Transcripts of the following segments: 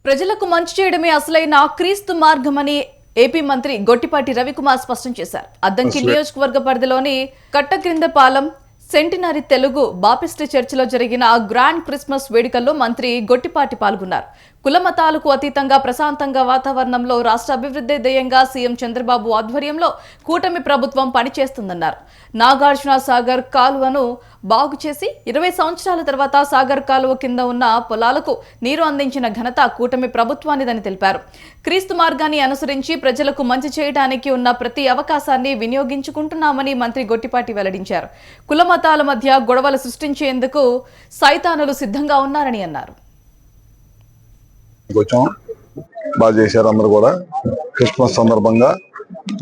ప్రజలకు మంచి చేయడమే అసలైన క్రీస్తు మార్గమని ఏపీ మంత్రి గొట్టిపాటి రవికుమార్ స్పష్టం చేశారు. అద్దంకి నియోజకవర్గ పరిధిలోని కట్టక్రిందపాలెం సెంటినరీ తెలుగు బాపిస్ట్ చర్చిలో జరిగిన గ్రాండ్ క్రిస్మస్ వేడుకల్లో మంత్రి గొట్టిపాటి పాల్గొన్నారు. కుల మతాలకు అతీతంగా ప్రశాంతంగా వాతావరణంలో రాష్ట్ర అభివృద్ధి ధ్యేయంగా సీఎం చంద్రబాబు ఆధ్వర్యంలో కూటమి ప్రభుత్వం పనిచేస్తుందన్నారు. నాగార్జున సాగర్ కాలువను బాగు చేసి 20 సంవత్సరాల తర్వాత సాగర్ కాలువ కింద ఉన్న పొలాలకు నీరు అందించిన ఘనత కూటమి ప్రభుత్వానిదని తెలిపారు. క్రీస్తు మార్గాన్ని అనుసరించి ప్రజలకు మంచి చేయడానికి ఉన్న ప్రతి అవకాశాన్ని వినియోగించుకుంటున్నామని మంత్రి గొట్టిపాటి వెల్లడించారు. కుల మతాల మధ్య గొడవలు సృష్టించేందుకు సైతానులు సిద్ధంగా ఉన్నారని అన్నారు. బాగా చేశారు. అందరూ కూడా క్రిస్మస్ సందర్భంగా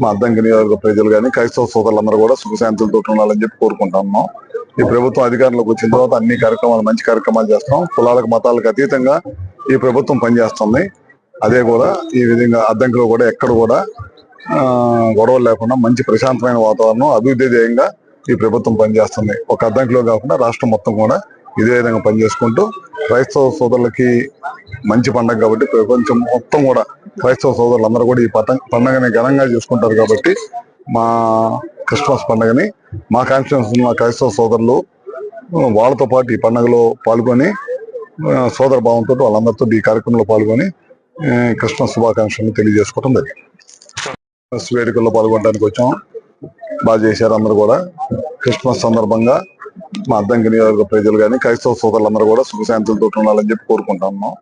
మా అద్దంకి నియోజకవర్గ ప్రజలు కానీ క్రైస్తవ సోదరులందరూ కూడా సుఖశాంతులతో ఉండాలని చెప్పి కోరుకుంటున్నాం. ఈ ప్రభుత్వం అధికారంలోకి వచ్చిన తర్వాత అన్ని కార్యక్రమాలు మంచి కార్యక్రమాలు చేస్తాం. కులాలకు మతాలకు అతీతంగా ఈ ప్రభుత్వం పనిచేస్తుంది. అదే కూడా ఈ విధంగా అద్దంకిలో కూడా ఎక్కడ కూడా గొడవలు లేకుండా మంచి ప్రశాంతమైన వాతావరణం అభివృద్ధి ధ్యేయంగా ఈ ప్రభుత్వం పనిచేస్తుంది. ఒక అద్దంకిలో కాకుండా రాష్ట్రం మొత్తం కూడా ఇదే విధంగా పనిచేసుకుంటూ క్రైస్తవ సోదరులకి మంచి పండుగ కాబట్టి ప్రపంచం మొత్తం కూడా క్రైస్తవ సోదరులు అందరూ కూడా ఈ పండుగని ఘనంగా చేసుకుంటారు. కాబట్టి మా క్రిస్మస్ పండుగని మా కాన్స్టిట్యూన్సీ ఉన్న క్రైస్తవ సోదరులు వాళ్ళతో పాటు ఈ పండుగలో పాల్గొని సోదర భావంతో వాళ్ళందరితో ఈ కార్యక్రమంలో పాల్గొని క్రిస్మస్ శుభాకాంక్షలను తెలియజేసుకోవడం జరిగింది. క్రిస్మస్ వేడుకల్లో పాల్గొనడానికి వచ్చాం. బాగా చేశారు. అందరూ కూడా క్రిస్మస్ సందర్భంగా మా అద్దంకి నియోజకవర్గ ప్రజలు కానీ క్రైస్తవ సోదరులందరూ కూడా సుఖశాంతులతో ఉండాలని చెప్పి కోరుకుంటున్నాం.